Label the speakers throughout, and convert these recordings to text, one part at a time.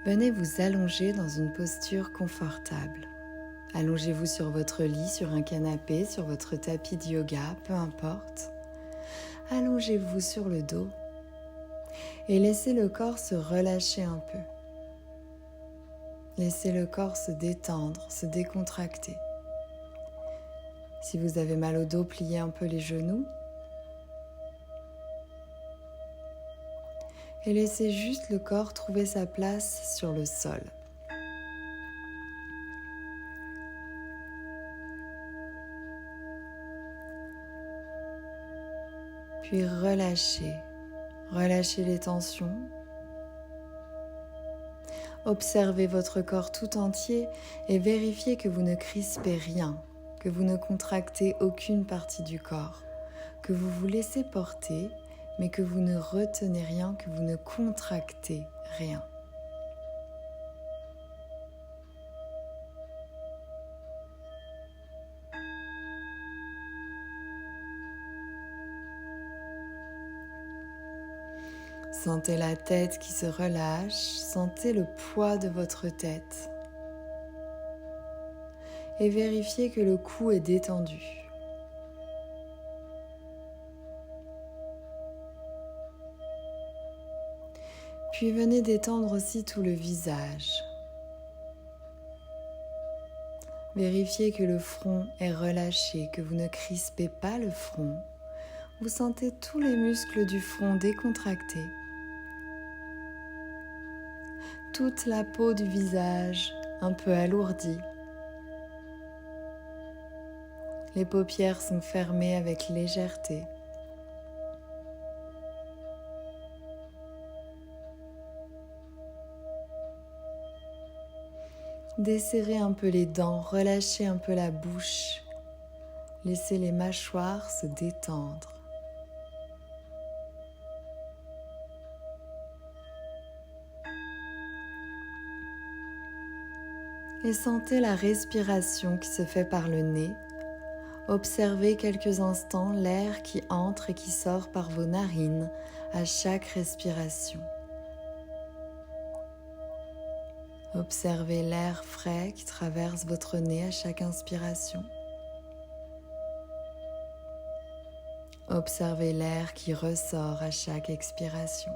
Speaker 1: Venez vous allonger dans une posture confortable. Allongez-vous sur votre lit, sur un canapé, sur votre tapis de yoga, peu importe. Allongez-vous sur le dos et laissez le corps se relâcher un peu. Laissez le corps se détendre, se décontracter. Si vous avez mal au dos, pliez un peu les genoux. Et laissez juste le corps trouver sa place sur le sol. Puis relâchez les tensions. Observez votre corps tout entier et vérifiez que vous ne crispez rien, que vous ne contractez aucune partie du corps, que vous vous laissez porter, mais que vous ne retenez rien, que vous ne contractez rien. Sentez la tête qui se relâche, sentez le poids de votre tête et vérifiez que le cou est détendu. Puis venez détendre aussi tout le visage. Vérifiez que le front est relâché, que vous ne crispez pas le front. Vous sentez tous les muscles du front décontractés. Toute la peau du visage un peu alourdie. Les paupières sont fermées avec légèreté. Desserrez un peu les dents, relâchez un peu la bouche. Laissez les mâchoires se détendre. Et sentez la respiration qui se fait par le nez. Observez quelques instants l'air qui entre et qui sort par vos narines à chaque respiration. Observez l'air frais qui traverse votre nez à chaque inspiration. Observez l'air qui ressort à chaque expiration.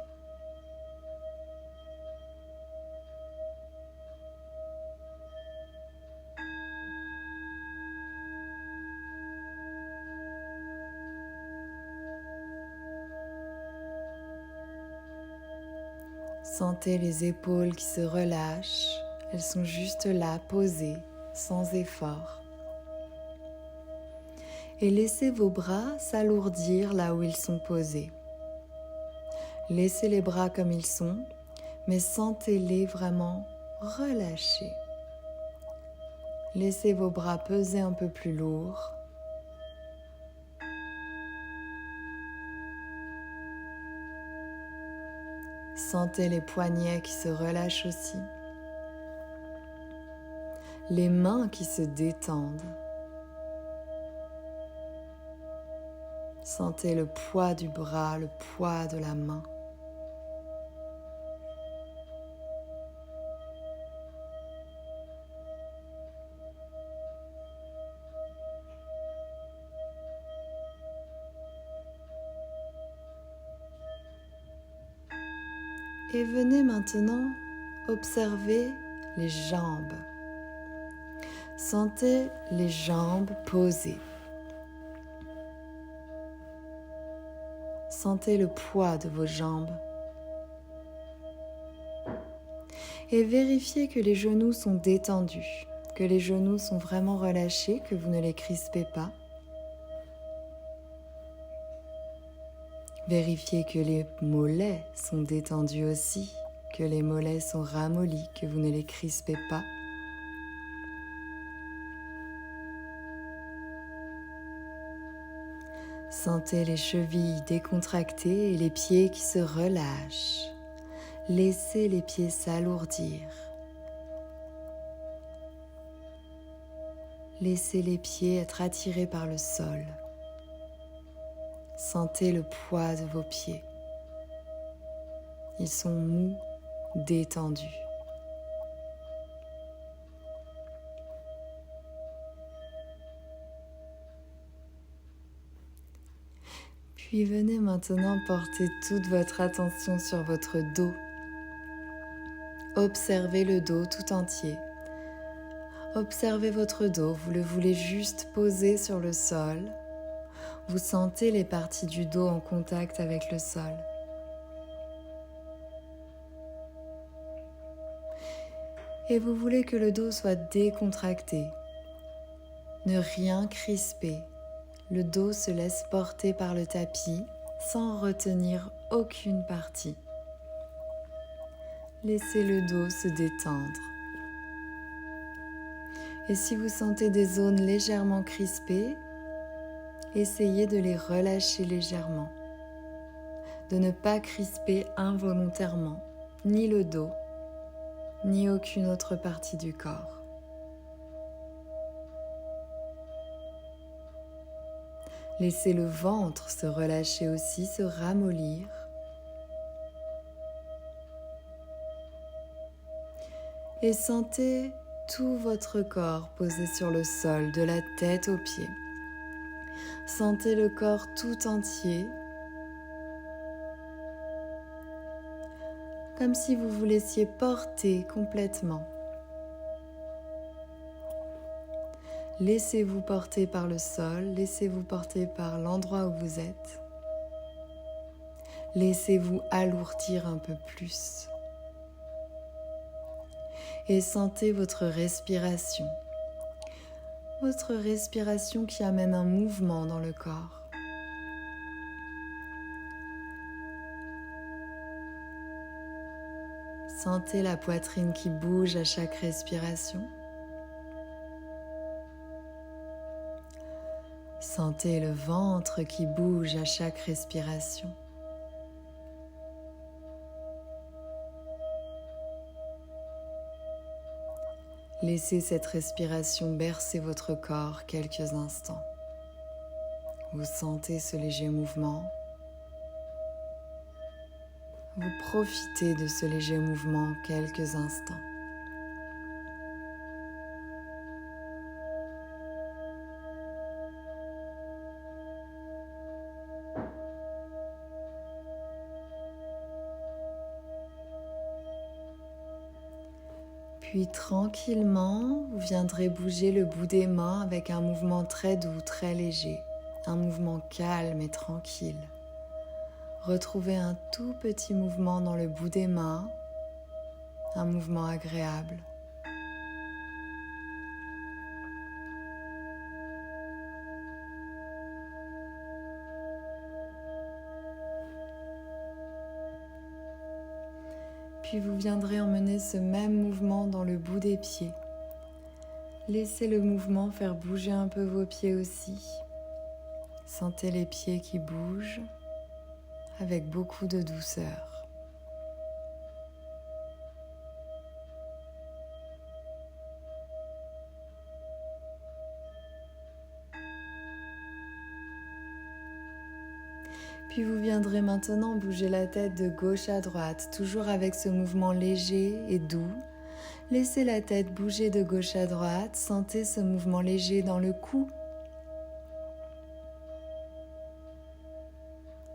Speaker 1: Sentez les épaules qui se relâchent, elles sont juste là, posées, sans effort. Et laissez vos bras s'alourdir là où ils sont posés. Laissez les bras comme ils sont, mais sentez-les vraiment relâchés. Laissez vos bras peser un peu plus lourd. Sentez les poignets qui se relâchent aussi. Les mains qui se détendent. Sentez le poids du bras, le poids de la main. Et venez maintenant observer les jambes. Sentez les jambes posées. Sentez le poids de vos jambes. Et vérifiez que les genoux sont détendus, que les genoux sont vraiment relâchés, que vous ne les crispez pas. Vérifiez que les mollets sont détendus aussi, que les mollets sont ramollis, que vous ne les crispez pas. Sentez les chevilles décontractées et les pieds qui se relâchent. Laissez les pieds s'alourdir. Laissez les pieds être attirés par le sol. Sentez le poids de vos pieds. Ils sont mous, détendus. Puis venez maintenant porter toute votre attention sur votre dos. Observez le dos tout entier. Observez votre dos, vous le voulez juste poser sur le sol. Vous sentez les parties du dos en contact avec le sol. Et vous voulez que le dos soit décontracté. Ne rien crisper. Le dos se laisse porter par le tapis sans retenir aucune partie. Laissez le dos se détendre. Et si vous sentez des zones légèrement crispées, essayez de les relâcher légèrement. De ne pas crisper involontairement, ni le dos, ni aucune autre partie du corps. Laissez le ventre se relâcher aussi, se ramollir. Et sentez tout votre corps posé sur le sol, de la tête aux pieds. Sentez le corps tout entier, comme si vous vous laissiez porter complètement. Laissez-vous porter par le sol, laissez-vous porter par l'endroit où vous êtes. Laissez-vous alourdir un peu plus. Et sentez votre respiration. Votre respiration qui amène un mouvement dans le corps. Sentez la poitrine qui bouge à chaque respiration. Sentez le ventre qui bouge à chaque respiration. Laissez cette respiration bercer votre corps quelques instants. Vous sentez ce léger mouvement. Vous profitez de ce léger mouvement quelques instants. Puis tranquillement, vous viendrez bouger le bout des mains avec un mouvement très doux, très léger. Un mouvement calme et tranquille. Retrouvez un tout petit mouvement dans le bout des mains, un mouvement agréable. Puis vous viendrez emmener ce même mouvement dans le bout des pieds. Laissez le mouvement faire bouger un peu vos pieds aussi. Sentez les pieds qui bougent avec beaucoup de douceur. Puis vous viendrez maintenant bouger la tête de gauche à droite, toujours avec ce mouvement léger et doux. Laissez la tête bouger de gauche à droite, sentez ce mouvement léger dans le cou.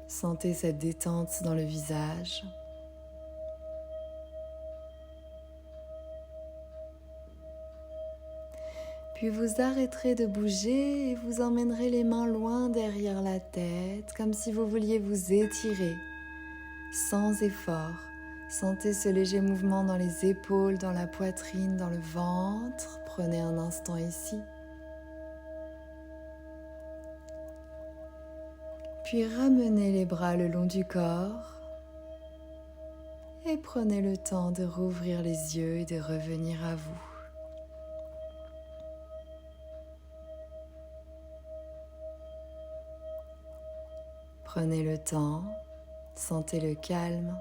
Speaker 1: Sentez cette détente dans le visage. Puis vous arrêterez de bouger et vous emmènerez les mains loin derrière la tête, comme si vous vouliez vous étirer, sans effort. Sentez ce léger mouvement dans les épaules, dans la poitrine, dans le ventre. Prenez un instant ici. Puis ramenez les bras le long du corps et prenez le temps de rouvrir les yeux et de revenir à vous. Prenez le temps, sentez le calme,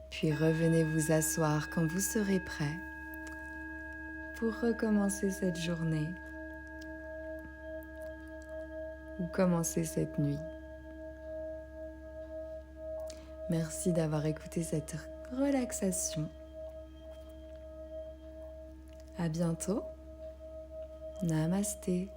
Speaker 1: puis revenez vous asseoir quand vous serez prêt pour recommencer cette journée ou commencer cette nuit. Merci d'avoir écouté cette relaxation. À bientôt. Namasté.